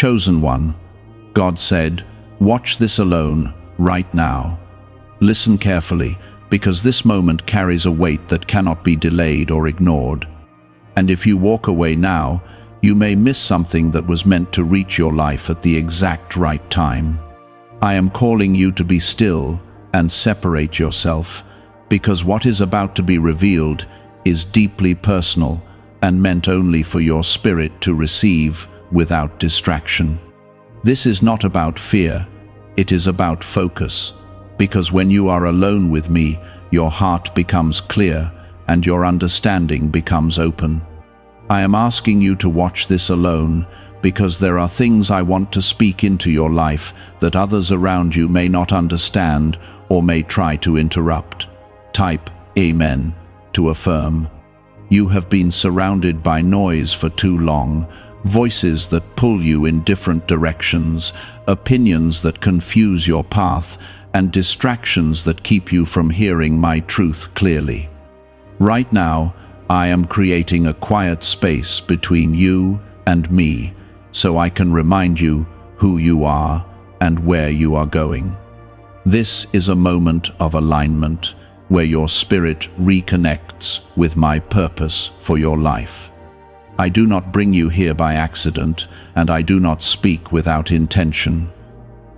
chosen one. God said, "Watch this alone, right now." Listen carefully, because this moment carries a weight that cannot be delayed or ignored. And if you walk away now, you may miss something that was meant to reach your life at the exact right time. I am calling you to be still and separate yourself, because what is about to be revealed is deeply personal and meant only for your spirit to receive without distraction. This is not about fear, it is about focus, because when you are alone with me, your heart becomes clear and your understanding becomes open. I am asking you to watch this alone because there are things I want to speak into your life that others around you may not understand or may try to interrupt. Type Amen to affirm. You have been surrounded by noise for too long, voices that pull you in different directions, opinions that confuse your path, and distractions that keep you from hearing my truth clearly. Right now, I am creating a quiet space between you and me, so I can remind you who you are and where you are going. This is a moment of alignment, where your spirit reconnects with my purpose for your life. I do not bring you here by accident, and I do not speak without intention.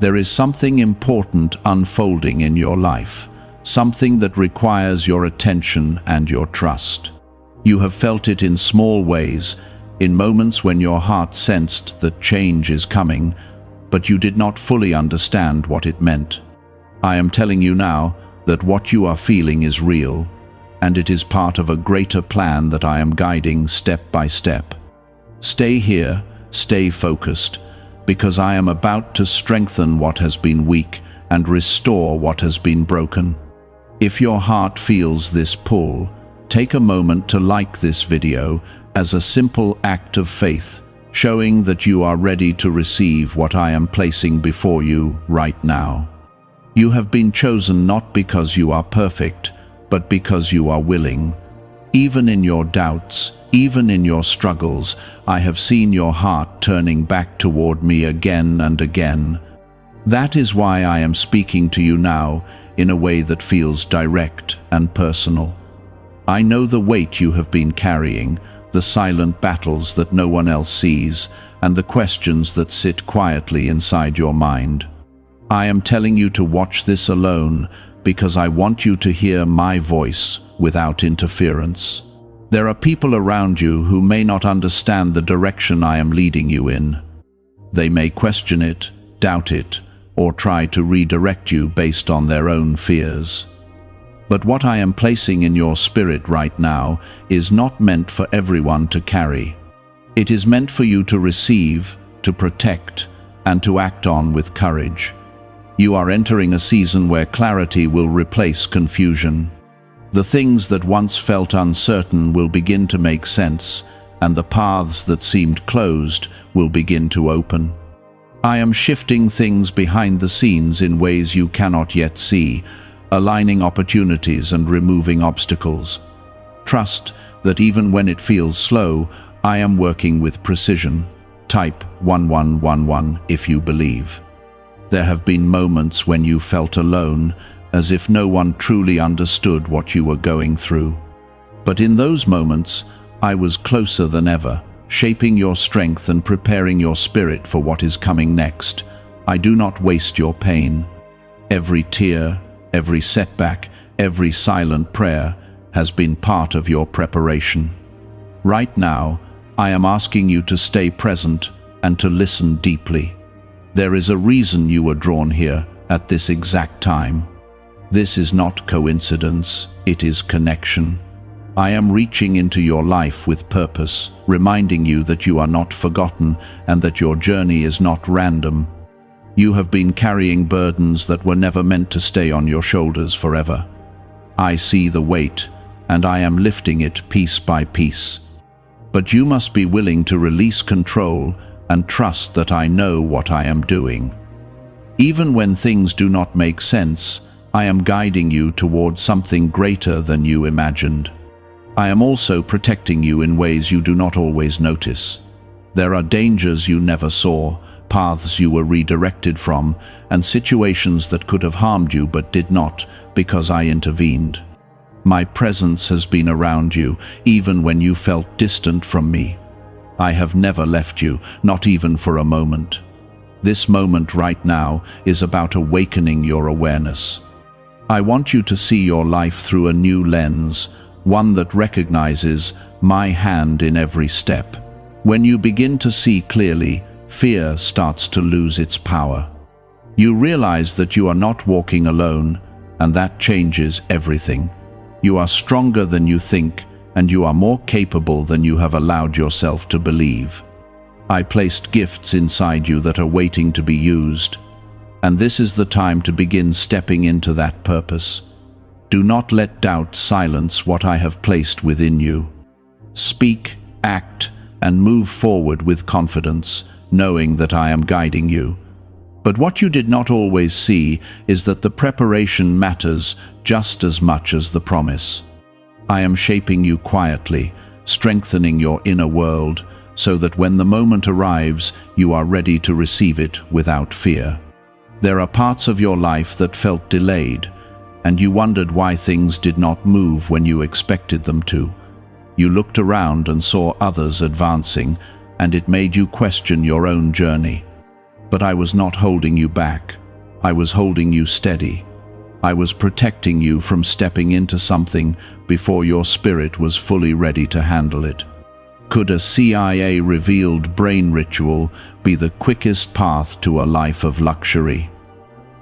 There is something important unfolding in your life, something that requires your attention and your trust. You have felt it in small ways, in moments when your heart sensed that change is coming, but you did not fully understand what it meant. I am telling you now that what you are feeling is real, and it is part of a greater plan that I am guiding step by step. Stay here, stay focused, because I am about to strengthen what has been weak and restore what has been broken. If your heart feels this pull, take a moment to like this video as a simple act of faith, showing that you are ready to receive what I am placing before you right now. You have been chosen not because you are perfect, but because you are willing. Even in your doubts, even in your struggles, I have seen your heart turning back toward me again and again. That is why I am speaking to you now in a way that feels direct and personal. I know the weight you have been carrying, the silent battles that no one else sees, and the questions that sit quietly inside your mind. I am telling you to watch this alone because I want you to hear my voice without interference. There are people around you who may not understand the direction I am leading you in. They may question it, doubt it, or try to redirect you based on their own fears. But what I am placing in your spirit right now is not meant for everyone to carry. It is meant for you to receive, to protect, and to act on with courage. You are entering a season where clarity will replace confusion. The things that once felt uncertain will begin to make sense, and the paths that seemed closed will begin to open. I am shifting things behind the scenes in ways you cannot yet see, aligning opportunities and removing obstacles. Trust that even when it feels slow, I am working with precision. Type 1111 if you believe. There have been moments when you felt alone, as if no one truly understood what you were going through. But in those moments, I was closer than ever, shaping your strength and preparing your spirit for what is coming next. I do not waste your pain. Every tear, every setback, every silent prayer has been part of your preparation. Right now, I am asking you to stay present and to listen deeply. There is a reason you were drawn here at this exact time. This is not coincidence, it is connection. I am reaching into your life with purpose, reminding you that you are not forgotten and that your journey is not random. You have been carrying burdens that were never meant to stay on your shoulders forever. I see the weight, and I am lifting it piece by piece. But you must be willing to release control and trust that I know what I am doing. Even when things do not make sense, I am guiding you towards something greater than you imagined. I am also protecting you in ways you do not always notice. There are dangers you never saw, paths you were redirected from, and situations that could have harmed you but did not, because I intervened. My presence has been around you, even when you felt distant from me. I have never left you, not even for a moment. This moment right now is about awakening your awareness. I want you to see your life through a new lens, one that recognizes my hand in every step. When you begin to see clearly, fear starts to lose its power. You realize that you are not walking alone, and that changes everything. You are stronger than you think, and you are more capable than you have allowed yourself to believe. I placed gifts inside you that are waiting to be used, and this is the time to begin stepping into that purpose. Do not let doubt silence what I have placed within you. Speak, act, and move forward with confidence, knowing that I am guiding you. But what you did not always see is that the preparation matters just as much as the promise. I am shaping you quietly, strengthening your inner world, so that when the moment arrives, you are ready to receive it without fear. There are parts of your life that felt delayed, and you wondered why things did not move when you expected them to. You looked around and saw others advancing, and it made you question your own journey. But I was not holding you back. I was holding you steady. I was protecting you from stepping into something before your spirit was fully ready to handle it. Could a CIA-revealed brain ritual be the quickest path to a life of luxury?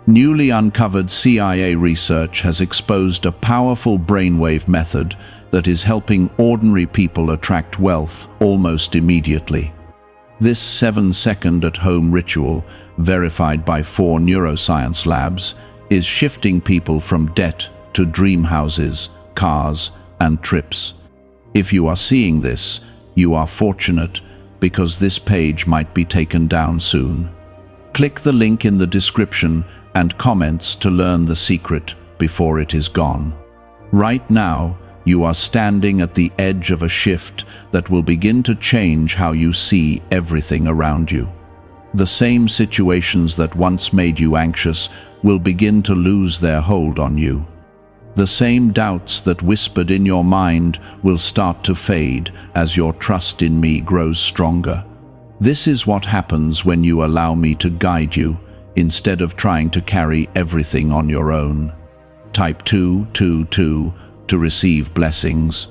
Newly uncovered CIA research has exposed a powerful brainwave method that is helping ordinary people attract wealth almost immediately. This 7-second at-home ritual, verified by 4 neuroscience labs, is shifting people from debt to dream houses, cars, and trips. If you are seeing this, you are fortunate, because this page might be taken down soon. Click the link in the description and comments to learn the secret before it is gone. Right now, you are standing at the edge of a shift that will begin to change how you see everything around you. The same situations that once made you anxious will begin to lose their hold on you. The same doubts that whispered in your mind will start to fade as your trust in me grows stronger. This is what happens when you allow me to guide you, instead of trying to carry everything on your own. Type 222 to receive blessings.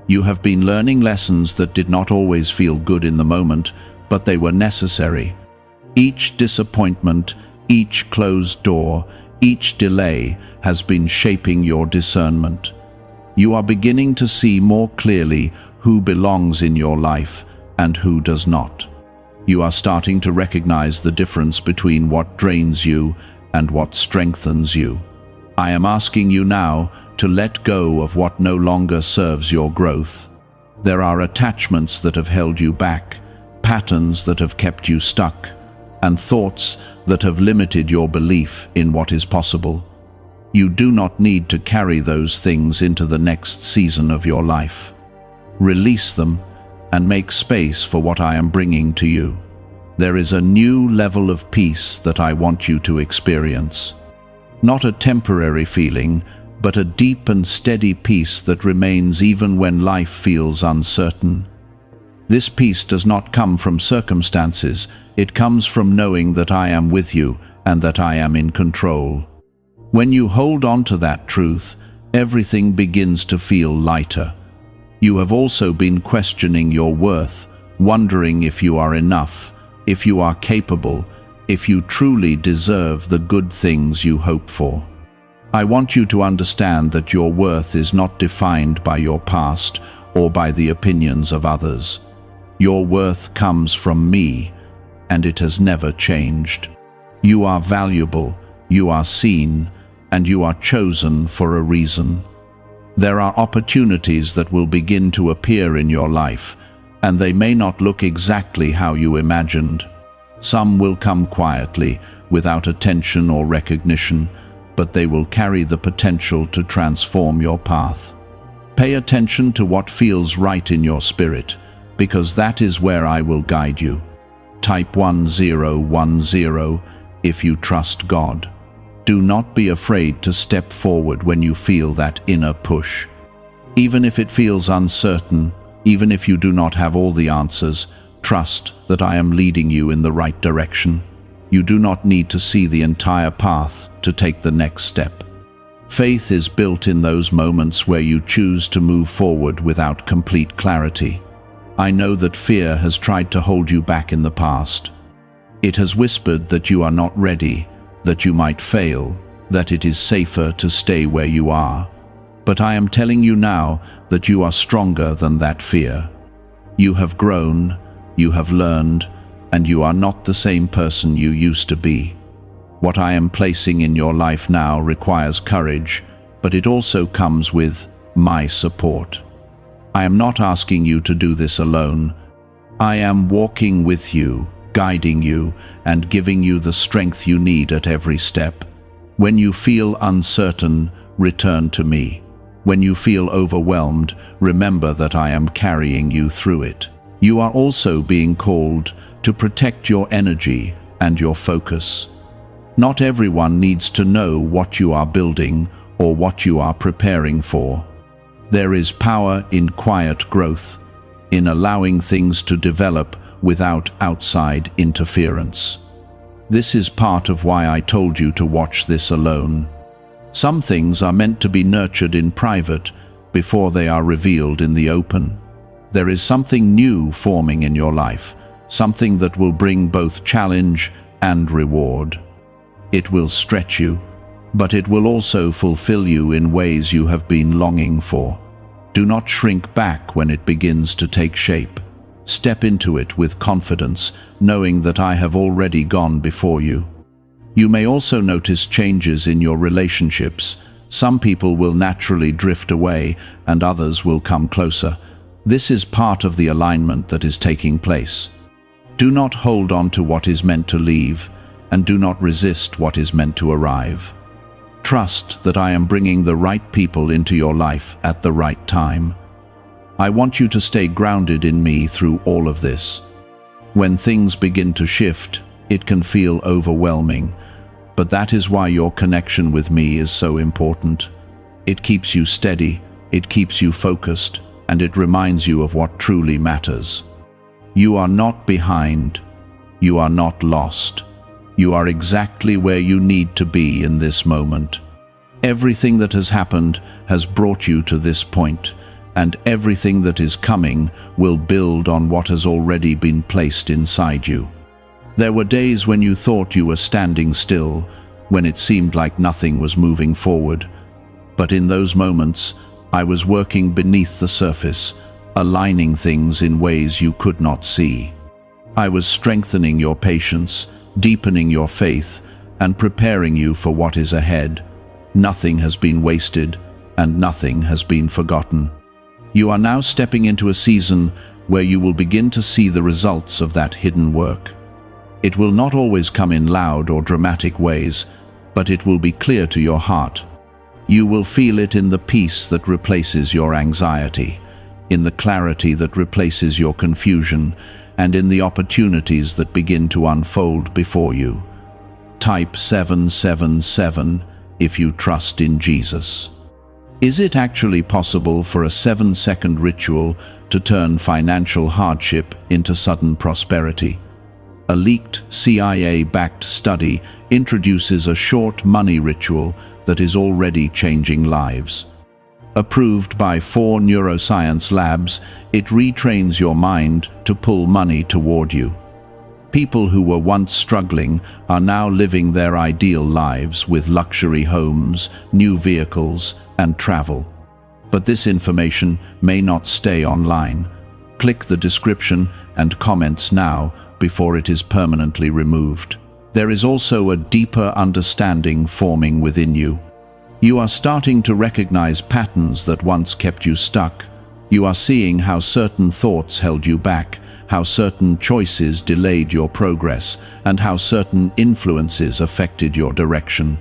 You have been learning lessons that did not always feel good in the moment, but they were necessary. Each disappointment, each closed door, each delay has been shaping your discernment. You are beginning to see more clearly who belongs in your life and who does not. You are starting to recognize the difference between what drains you and what strengthens you. I am asking you now to let go of what no longer serves your growth. There are attachments that have held you back, patterns that have kept you stuck, and thoughts that have limited your belief in what is possible. You do not need to carry those things into the next season of your life. Release them and make space for what I am bringing to you. There is a new level of peace that I want you to experience. Not a temporary feeling, but a deep and steady peace that remains even when life feels uncertain. This peace does not come from circumstances, it comes from knowing that I am with you and that I am in control. When you hold on to that truth, everything begins to feel lighter. You have also been questioning your worth, wondering if you are enough, if you are capable, if you truly deserve the good things you hope for. I want you to understand that your worth is not defined by your past or by the opinions of others. Your worth comes from me, and it has never changed. You are valuable, you are seen, and you are chosen for a reason. There are opportunities that will begin to appear in your life, and they may not look exactly how you imagined. Some will come quietly, without attention or recognition, but they will carry the potential to transform your path. Pay attention to what feels right in your spirit, because that is where I will guide you. Type 1010 if you trust God. Do not be afraid to step forward when you feel that inner push. Even if it feels uncertain, even if you do not have all the answers, trust that I am leading you in the right direction. You do not need to see the entire path to take the next step. Faith is built in those moments where you choose to move forward without complete clarity. I know that fear has tried to hold you back in the past. It has whispered that you are not ready, that you might fail, that it is safer to stay where you are. But I am telling you now that you are stronger than that fear. You have grown, you have learned, and you are not the same person you used to be. What I am placing in your life now requires courage, but it also comes with my support. I am not asking you to do this alone. I am walking with you, guiding you, and giving you the strength you need at every step. When you feel uncertain, return to me. When you feel overwhelmed, remember that I am carrying you through it. You are also being called to protect your energy and your focus. Not everyone needs to know what you are building or what you are preparing for. There is power in quiet growth, in allowing things to develop without outside interference. This is part of why I told you to watch this alone. Some things are meant to be nurtured in private before they are revealed in the open. There is something new forming in your life, something that will bring both challenge and reward. It will stretch you, but it will also fulfill you in ways you have been longing for. Do not shrink back when it begins to take shape. Step into it with confidence, knowing that I have already gone before you. You may also notice changes in your relationships. Some people will naturally drift away, and others will come closer. This is part of the alignment that is taking place. Do not hold on to what is meant to leave, and do not resist what is meant to arrive. Trust that I am bringing the right people into your life at the right time. I want you to stay grounded in me through all of this. When things begin to shift, it can feel overwhelming, but that is why your connection with me is so important. It keeps you steady, it keeps you focused, and it reminds you of what truly matters. You are not behind. You are not lost. You are exactly where you need to be in this moment. Everything that has happened has brought you to this point, and everything that is coming will build on what has already been placed inside you. There were days when you thought you were standing still, when it seemed like nothing was moving forward. But in those moments, I was working beneath the surface, aligning things in ways you could not see. I was strengthening your patience, deepening your faith, and preparing you for what is ahead. Nothing has been wasted, and nothing has been forgotten. You are now stepping into a season where you will begin to see the results of that hidden work. It will not always come in loud or dramatic ways, but it will be clear to your heart. You will feel it in the peace that replaces your anxiety, in the clarity that replaces your confusion, and in the opportunities that begin to unfold before you. Type 777 if you trust in Jesus. Is it actually possible for a 7-second ritual to turn financial hardship into sudden prosperity? A leaked CIA-backed study introduces a short money ritual that is already changing lives. Approved by 4 neuroscience labs, it retrains your mind to pull money toward you. People who were once struggling are now living their ideal lives with luxury homes, new vehicles, and travel. But this information may not stay online. Click the description and comments now before it is permanently removed. There is also a deeper understanding forming within you. You are starting to recognize patterns that once kept you stuck. You are seeing how certain thoughts held you back, how certain choices delayed your progress, and how certain influences affected your direction.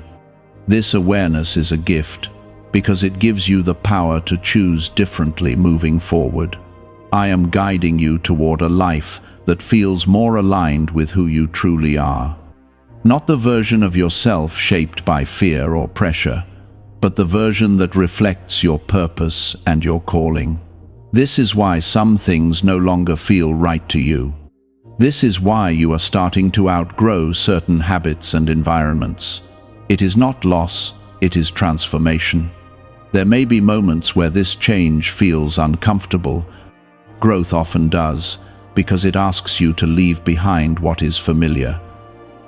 This awareness is a gift, because it gives you the power to choose differently moving forward. I am guiding you toward a life that feels more aligned with who you truly are. Not the version of yourself shaped by fear or pressure, but the version that reflects your purpose and your calling. This is why some things no longer feel right to you. This is why you are starting to outgrow certain habits and environments. It is not loss, it is transformation. There may be moments where this change feels uncomfortable. Growth often does, because it asks you to leave behind what is familiar.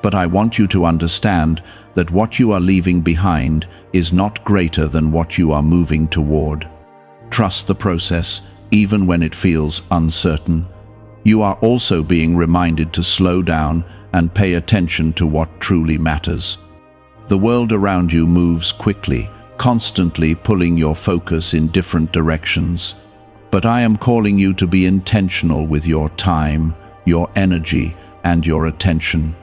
But I want you to understand that what you are leaving behind is not greater than what you are moving toward. Trust the process, even when it feels uncertain. You are also being reminded to slow down and pay attention to what truly matters. The world around you moves quickly, constantly pulling your focus in different directions. But I am calling you to be intentional with your time, your energy, and your attention.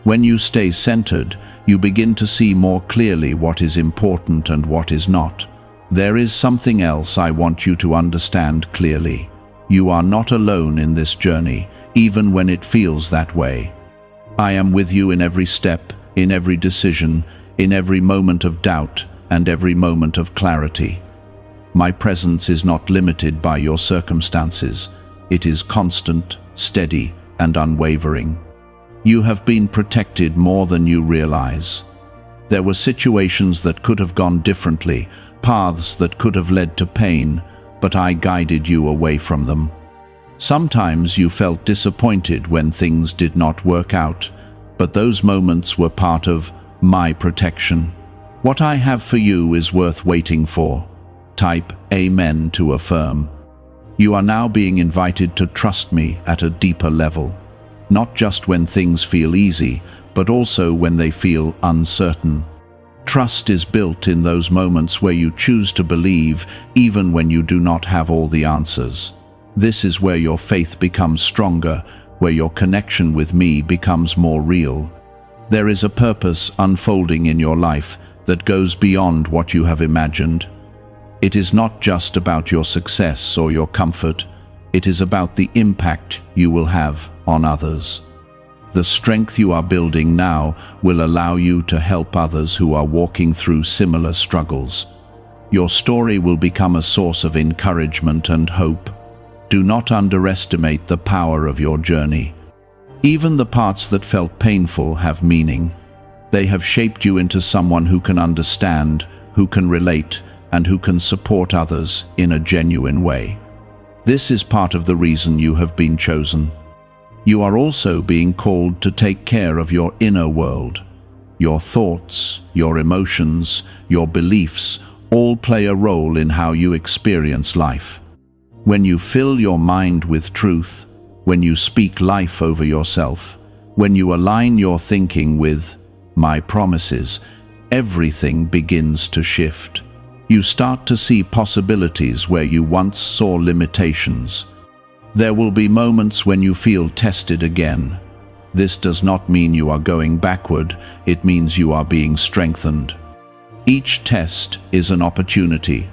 When you stay centered, you begin to see more clearly what is important and what is not. There is something else I want you to understand clearly. You are not alone in this journey, even when it feels that way. I am with you in every step, in every decision, in every moment of doubt, and every moment of clarity. My presence is not limited by your circumstances. It is constant, steady, and unwavering. You have been protected more than you realize. There were situations that could have gone differently, paths that could have led to pain, but I guided you away from them. Sometimes you felt disappointed when things did not work out, but those moments were part of my protection. What I have for you is worth waiting for. Type Amen to affirm. You are now being invited to trust me at a deeper level. Not just when things feel easy, but also when they feel uncertain. Trust is built in those moments where you choose to believe, even when you do not have all the answers. This is where your faith becomes stronger, where your connection with me becomes more real. There is a purpose unfolding in your life that goes beyond what you have imagined. It is not just about your success or your comfort. It is about the impact you will have on others. The strength you are building now will allow you to help others who are walking through similar struggles. Your story will become a source of encouragement and hope. Do not underestimate the power of your journey. Even the parts that felt painful have meaning. They have shaped you into someone who can understand, who can relate, and who can support others in a genuine way. This is part of the reason you have been chosen. You are also being called to take care of your inner world. Your thoughts, your emotions, your beliefs all play a role in how you experience life. When you fill your mind with truth, when you speak life over yourself, when you align your thinking with my promises, everything begins to shift. You start to see possibilities where you once saw limitations. There will be moments when you feel tested again. This does not mean you are going backward, it means you are being strengthened. Each test is an opportunity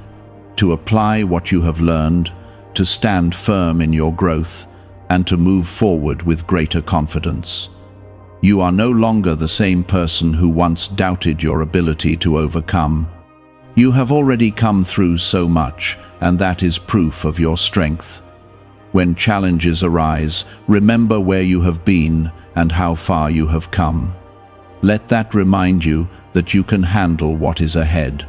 to apply what you have learned, to stand firm in your growth, and to move forward with greater confidence. You are no longer the same person who once doubted your ability to overcome. You have already come through so much, and that is proof of your strength. When challenges arise, remember where you have been and how far you have come. Let that remind you that you can handle what is ahead.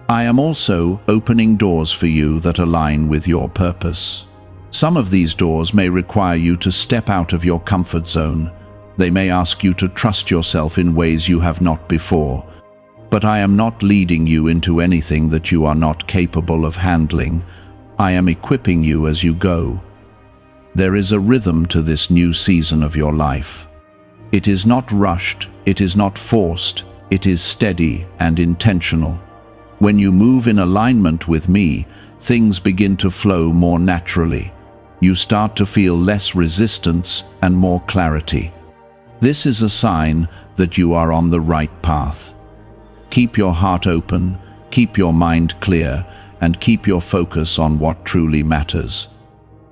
I am also opening doors for you that align with your purpose. Some of these doors may require you to step out of your comfort zone. They may ask you to trust yourself in ways you have not before. But I am not leading you into anything that you are not capable of handling. I am equipping you as you go. There is a rhythm to this new season of your life. It is not rushed, it is not forced, it is steady and intentional. When you move in alignment with me, things begin to flow more naturally. You start to feel less resistance and more clarity. This is a sign that you are on the right path. Keep your heart open, keep your mind clear, and keep your focus on what truly matters.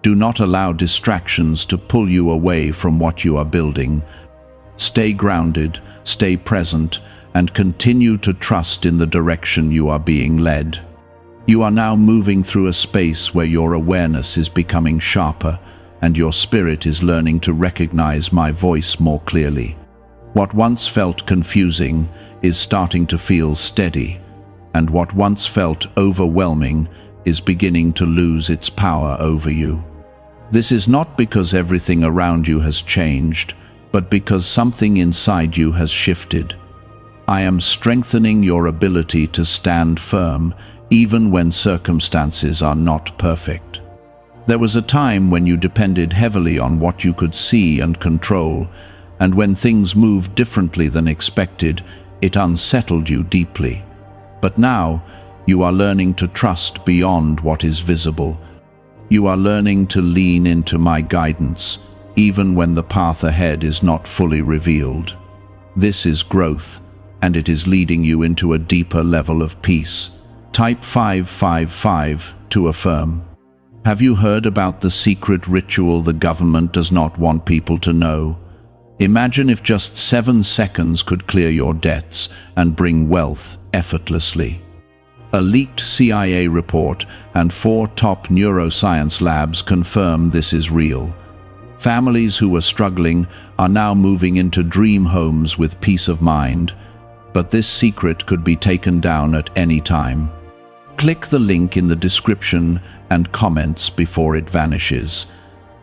Do not allow distractions to pull you away from what you are building. Stay grounded, stay present, and continue to trust in the direction you are being led. You are now moving through a space where your awareness is becoming sharper, and your spirit is learning to recognize my voice more clearly. What once felt confusing is starting to feel steady, and what once felt overwhelming is beginning to lose its power over you. This is not because everything around you has changed, but because something inside you has shifted. I am strengthening your ability to stand firm, even when circumstances are not perfect. There was a time when you depended heavily on what you could see and control, and when things moved differently than expected, it unsettled you deeply. But now, you are learning to trust beyond what is visible. You are learning to lean into my guidance, even when the path ahead is not fully revealed. This is growth, and it is leading you into a deeper level of peace. Type 555 to affirm. Have you heard about the secret ritual the government does not want people to know? Imagine if just 7 seconds could clear your debts and bring wealth effortlessly. A leaked CIA report and 4 top neuroscience labs confirm this is real. Families who were struggling are now moving into dream homes with peace of mind, but this secret could be taken down at any time. Click the link in the description and comments before it vanishes.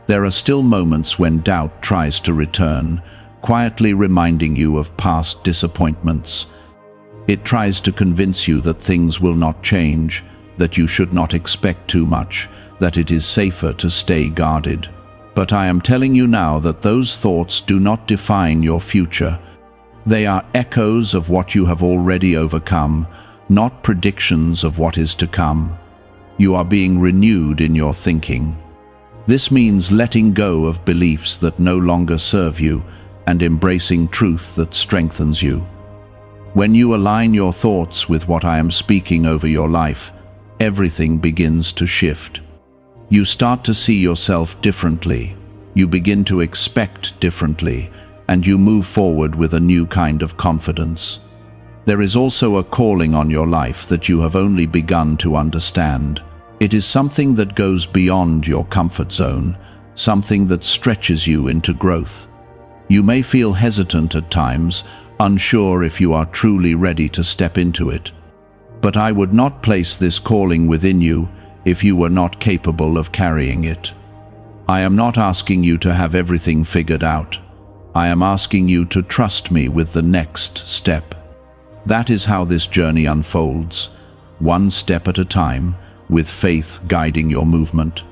There are still moments when doubt tries to return, quietly reminding you of past disappointments. It tries to convince you that things will not change, that you should not expect too much, that it is safer to stay guarded. But I am telling you now that those thoughts do not define your future. They are echoes of what you have already overcome, not predictions of what is to come. You are being renewed in your thinking. This means letting go of beliefs that no longer serve you and embracing truth that strengthens you. When you align your thoughts with what I am speaking over your life, everything begins to shift. You start to see yourself differently, you begin to expect differently, and you move forward with a new kind of confidence. There is also a calling on your life that you have only begun to understand. It is something that goes beyond your comfort zone, something that stretches you into growth. You may feel hesitant at times, unsure if you are truly ready to step into it. But I would not place this calling within you if you were not capable of carrying it. I am not asking you to have everything figured out. I am asking you to trust me with the next step. That is how this journey unfolds, one step at a time, with faith guiding your movement.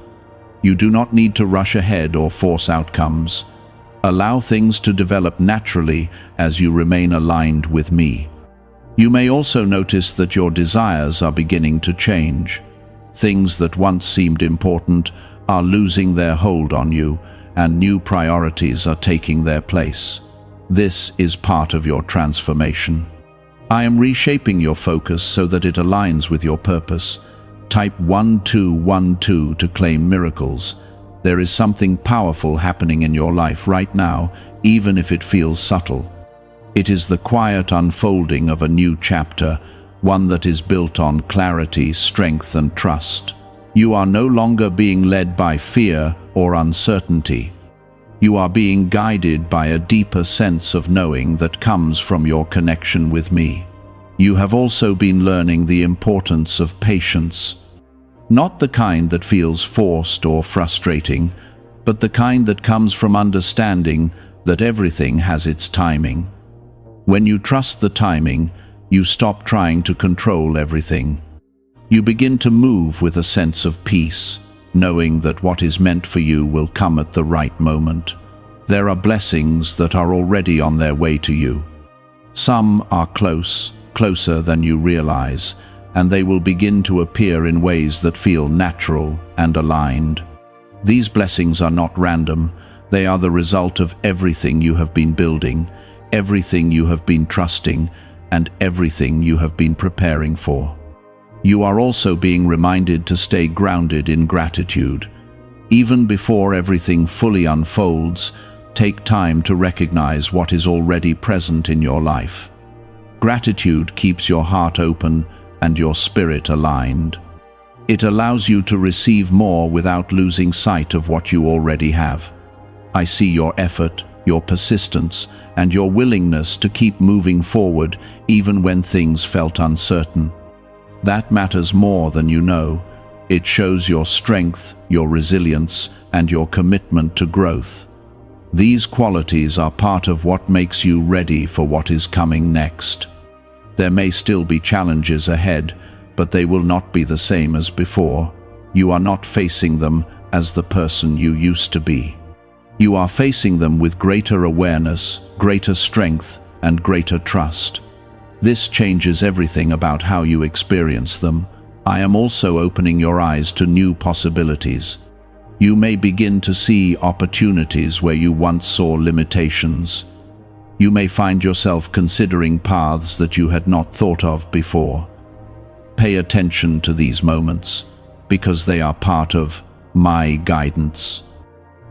You do not need to rush ahead or force outcomes. Allow things to develop naturally as you remain aligned with me. You may also notice that your desires are beginning to change. Things that once seemed important are losing their hold on you, and new priorities are taking their place. This is part of your transformation. I am reshaping your focus so that it aligns with your purpose. Type 1212 to claim miracles. There is something powerful happening in your life right now, even if it feels subtle. It is the quiet unfolding of a new chapter, one that is built on clarity, strength, and trust. You are no longer being led by fear or uncertainty. You are being guided by a deeper sense of knowing that comes from your connection with me. You have also been learning the importance of patience. Not the kind that feels forced or frustrating, but the kind that comes from understanding that everything has its timing. When you trust the timing, you stop trying to control everything. You begin to move with a sense of peace, knowing that what is meant for you will come at the right moment. There are blessings that are already on their way to you. Some are closer than you realize, and they will begin to appear in ways that feel natural and aligned. These blessings are not random. They are the result of everything you have been building, everything you have been trusting, and everything you have been preparing for. You are also being reminded to stay grounded in gratitude. Even before everything fully unfolds, take time to recognize what is already present in your life. Gratitude keeps your heart open and your spirit aligned. It allows you to receive more without losing sight of what you already have. I see your effort, your persistence, and your willingness to keep moving forward even when things felt uncertain. That matters more than you know. It shows your strength, your resilience, and your commitment to growth. These qualities are part of what makes you ready for what is coming next. There may still be challenges ahead, but they will not be the same as before. You are not facing them as the person you used to be. You are facing them with greater awareness, greater strength, and greater trust. This changes everything about how you experience them. I am also opening your eyes to new possibilities. You may begin to see opportunities where you once saw limitations. You may find yourself considering paths that you had not thought of before. Pay attention to these moments, because they are part of my guidance.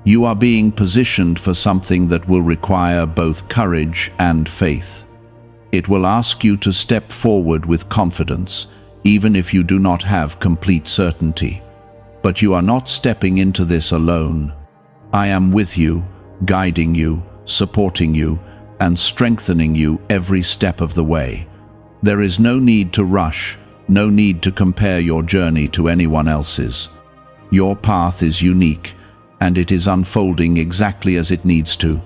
You are being positioned for something that will require both courage and faith. It will ask you to step forward with confidence, even if you do not have complete certainty. But you are not stepping into this alone. I am with you, guiding you, supporting you, and strengthening you every step of the way. There is no need to rush, no need to compare your journey to anyone else's. Your path is unique, and it is unfolding exactly as it needs to.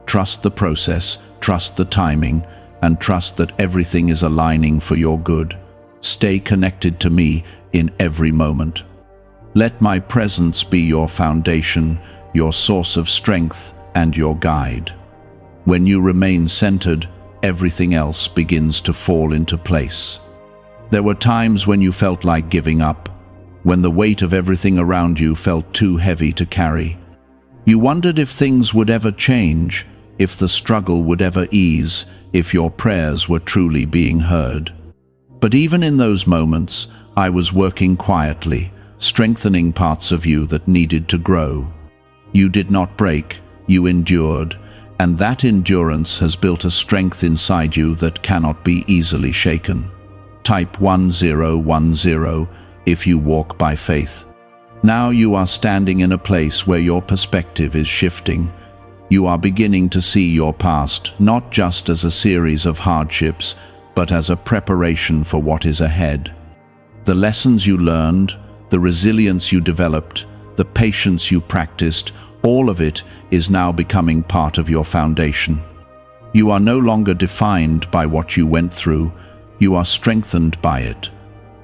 Trust the process, trust the timing, and trust that everything is aligning for your good. Stay connected to me in every moment. Let my presence be your foundation, your source of strength, and your guide. When you remain centered, everything else begins to fall into place. There were times when you felt like giving up, when the weight of everything around you felt too heavy to carry. You wondered if things would ever change, if the struggle would ever ease, if your prayers were truly being heard. But even in those moments, I was working quietly, strengthening parts of you that needed to grow. You did not break, you endured, and that endurance has built a strength inside you that cannot be easily shaken. Type 1010 if you walk by faith. Now you are standing in a place where your perspective is shifting. You are beginning to see your past not just as a series of hardships, but as a preparation for what is ahead. The lessons you learned, the resilience you developed, the patience you practiced, all of it is now becoming part of your foundation. You are no longer defined by what you went through, you are strengthened by it.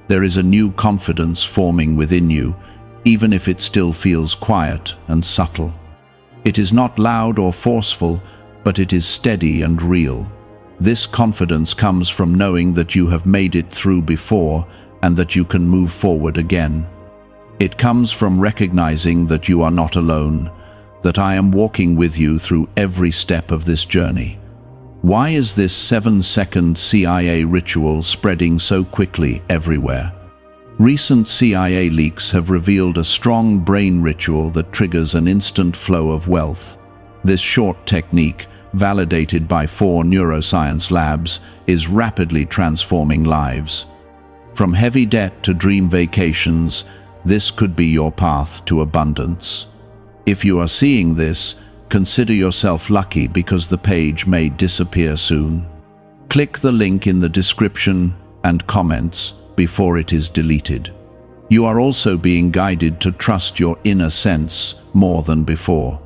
There is a new confidence forming within you, even if it still feels quiet and subtle. It is not loud or forceful, but it is steady and real. This confidence comes from knowing that you have made it through before and that you can move forward again. It comes from recognizing that you are not alone, that I am walking with you through every step of this journey. Why is this 7-second CIA ritual spreading so quickly everywhere? Recent CIA leaks have revealed a strong brain ritual that triggers an instant flow of wealth. This short technique, validated by 4 neuroscience labs, is rapidly transforming lives. From heavy debt to dream vacations, this could be your path to abundance. If you are seeing this, consider yourself lucky because the page may disappear soon. Click the link in the description and comments before it is deleted. You are also being guided to trust your inner sense more than before.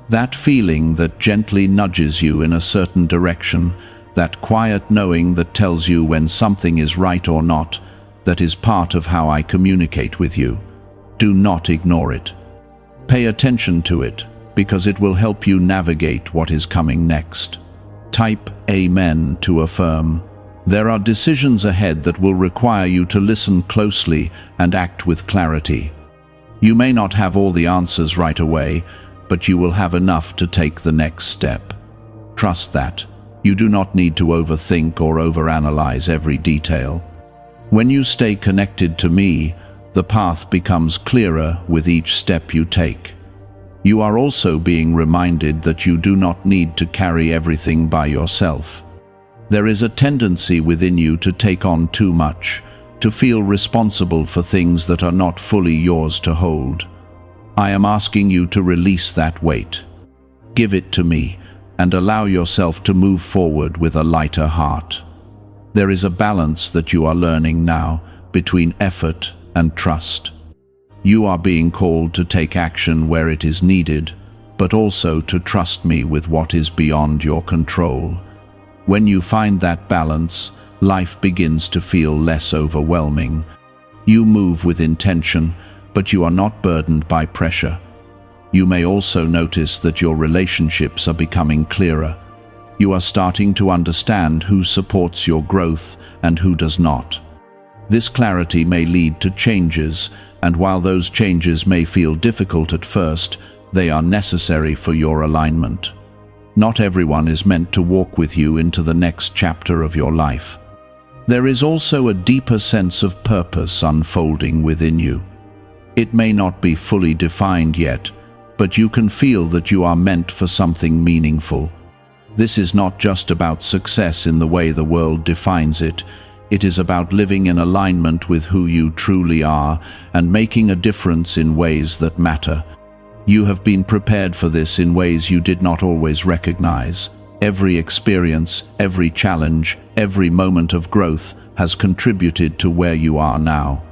That feeling that gently nudges you in a certain direction, that quiet knowing that tells you when something is right or not, that is part of how I communicate with you. Do not ignore it. Pay attention to it, because it will help you navigate what is coming next. Type Amen to affirm. There are decisions ahead that will require you to listen closely and act with clarity. You may not have all the answers right away, but you will have enough to take the next step. Trust that. You do not need to overthink or overanalyze every detail. When you stay connected to me, The path becomes clearer with each step you take. You are also being reminded that you do not need to carry everything by yourself. There is a tendency within you to take on too much, to feel responsible for things that are not fully yours to hold. I am asking you to release that weight. Give it to me, and allow yourself to move forward with a lighter heart. There is a balance that you are learning now between effort and trust. You are being called to take action where it is needed, but also to trust me with what is beyond your control. When you find that balance, life begins to feel less overwhelming. You move with intention, but you are not burdened by pressure. You may also notice that your relationships are becoming clearer. You are starting to understand who supports your growth and who does not. This clarity may lead to changes, and while those changes may feel difficult at first, they are necessary for your alignment. Not everyone is meant to walk with you into the next chapter of your life. There is also a deeper sense of purpose unfolding within you. It may not be fully defined yet, but you can feel that you are meant for something meaningful. This is not just about success in the way the world defines it. It is about living in alignment with who you truly are and making a difference in ways that matter. You have been prepared for this in ways you did not always recognize. Every experience, every challenge, every moment of growth has contributed to where you are now.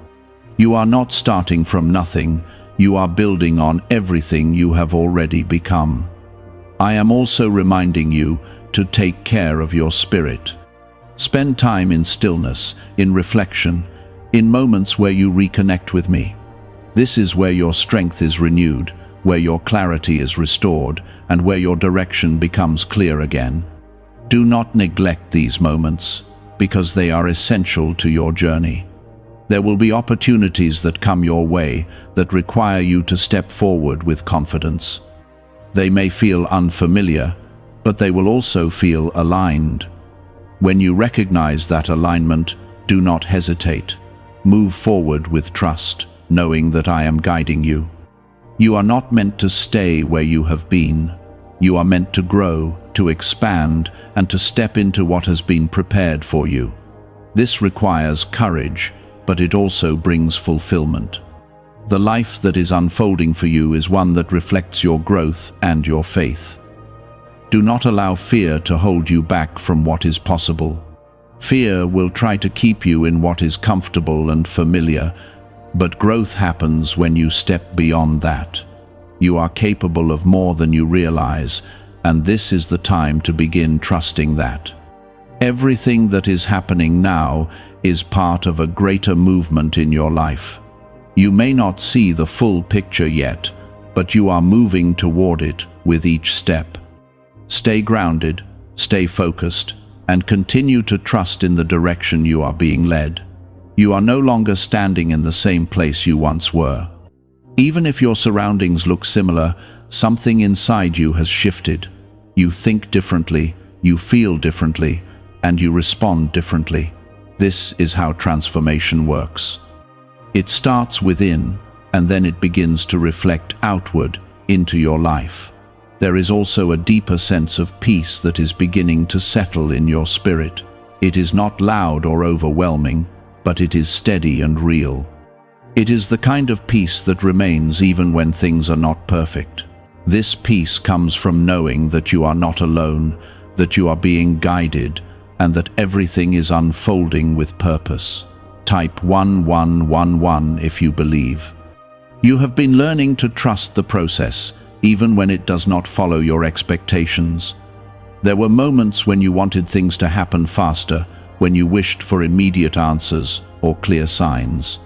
You are not starting from nothing. You are building on everything you have already become. I am also reminding you to take care of your spirit. Spend time in stillness, in reflection, in moments where you reconnect with me. This is where your strength is renewed, where your clarity is restored, and where your direction becomes clear again. Do not neglect these moments, because they are essential to your journey. There will be opportunities that come your way that require you to step forward with confidence. They may feel unfamiliar, but they will also feel aligned. When you recognize that alignment, do not hesitate. Move forward with trust, knowing that I am guiding you. You are not meant to stay where you have been. You are meant to grow, to expand, and to step into what has been prepared for you. This requires courage, but it also brings fulfillment. The life that is unfolding for you is one that reflects your growth and your faith. Do not allow fear to hold you back from what is possible. Fear will try to keep you in what is comfortable and familiar, but growth happens when you step beyond that. You are capable of more than you realize, and this is the time to begin trusting that. Everything that is happening now is part of a greater movement in your life. You may not see the full picture yet, but you are moving toward it with each step. Stay grounded, stay focused, and continue to trust in the direction you are being led. You are no longer standing in the same place you once were. Even if your surroundings look similar, something inside you has shifted. You think differently, you feel differently, and you respond differently. This is how transformation works. It starts within, and then it begins to reflect outward into your life. There is also a deeper sense of peace that is beginning to settle in your spirit. It is not loud or overwhelming, but it is steady and real. It is the kind of peace that remains even when things are not perfect. This peace comes from knowing that you are not alone, that you are being guided, and that everything is unfolding with purpose. Type 1111 if you believe. You have been learning to trust the process, even when it does not follow your expectations. There were moments when you wanted things to happen faster, when you wished for immediate answers or clear signs.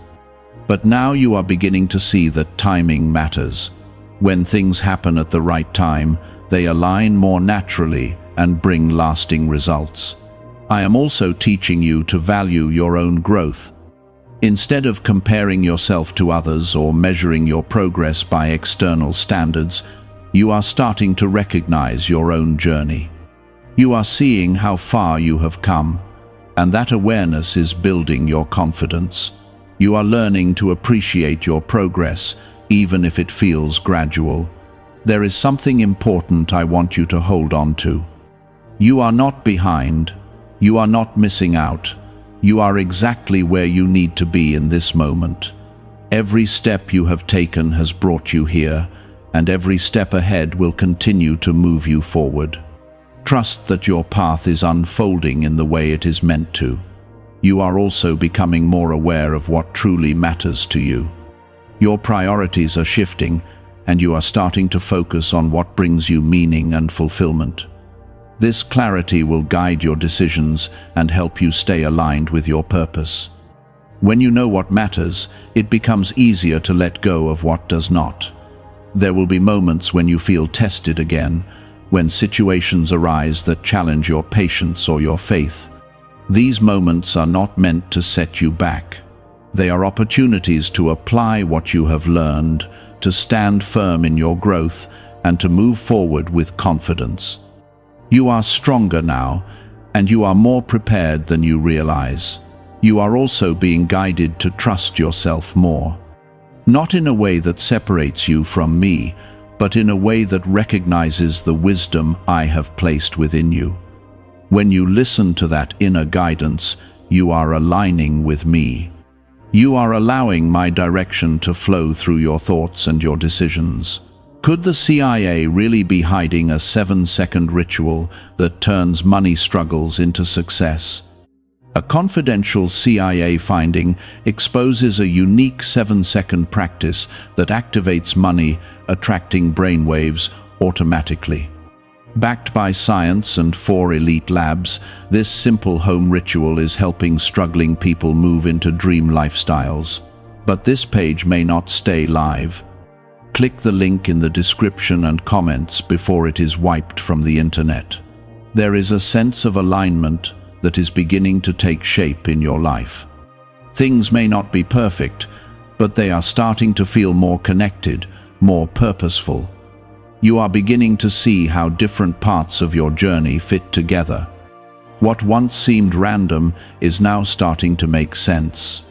But now you are beginning to see that timing matters. When things happen at the right time, they align more naturally and bring lasting results. I am also teaching you to value your own growth. Instead of comparing yourself to others or measuring your progress by external standards, you are starting to recognize your own journey. You are seeing how far you have come, and that awareness is building your confidence. You are learning to appreciate your progress, even if it feels gradual. There is something important I want you to hold on to. You are not behind. You are not missing out. You are exactly where you need to be in this moment. Every step you have taken has brought you here, and every step ahead will continue to move you forward. Trust that your path is unfolding in the way it is meant to. You are also becoming more aware of what truly matters to you. Your priorities are shifting, and you are starting to focus on what brings you meaning and fulfillment. This clarity will guide your decisions and help you stay aligned with your purpose. When you know what matters, it becomes easier to let go of what does not. There will be moments when you feel tested again, when situations arise that challenge your patience or your faith. These moments are not meant to set you back. They are opportunities to apply what you have learned, to stand firm in your growth, and to move forward with confidence. You are stronger now, and you are more prepared than you realize. You are also being guided to trust yourself more. Not in a way that separates you from me, but in a way that recognizes the wisdom I have placed within you. When you listen to that inner guidance, you are aligning with me. You are allowing my direction to flow through your thoughts and your decisions. Could the CIA really be hiding a 7-second ritual that turns money struggles into success? A confidential CIA finding exposes a unique 7-second practice that activates money attracting brainwaves automatically. Backed by science and 4 elite labs, this simple home ritual is helping struggling people move into dream lifestyles. But this page may not stay live. Click the link in the description and comments before it is wiped from the internet. There is a sense of alignment that is beginning to take shape in your life. Things may not be perfect, but they are starting to feel more connected, more purposeful. You are beginning to see how different parts of your journey fit together. What once seemed random is now starting to make sense.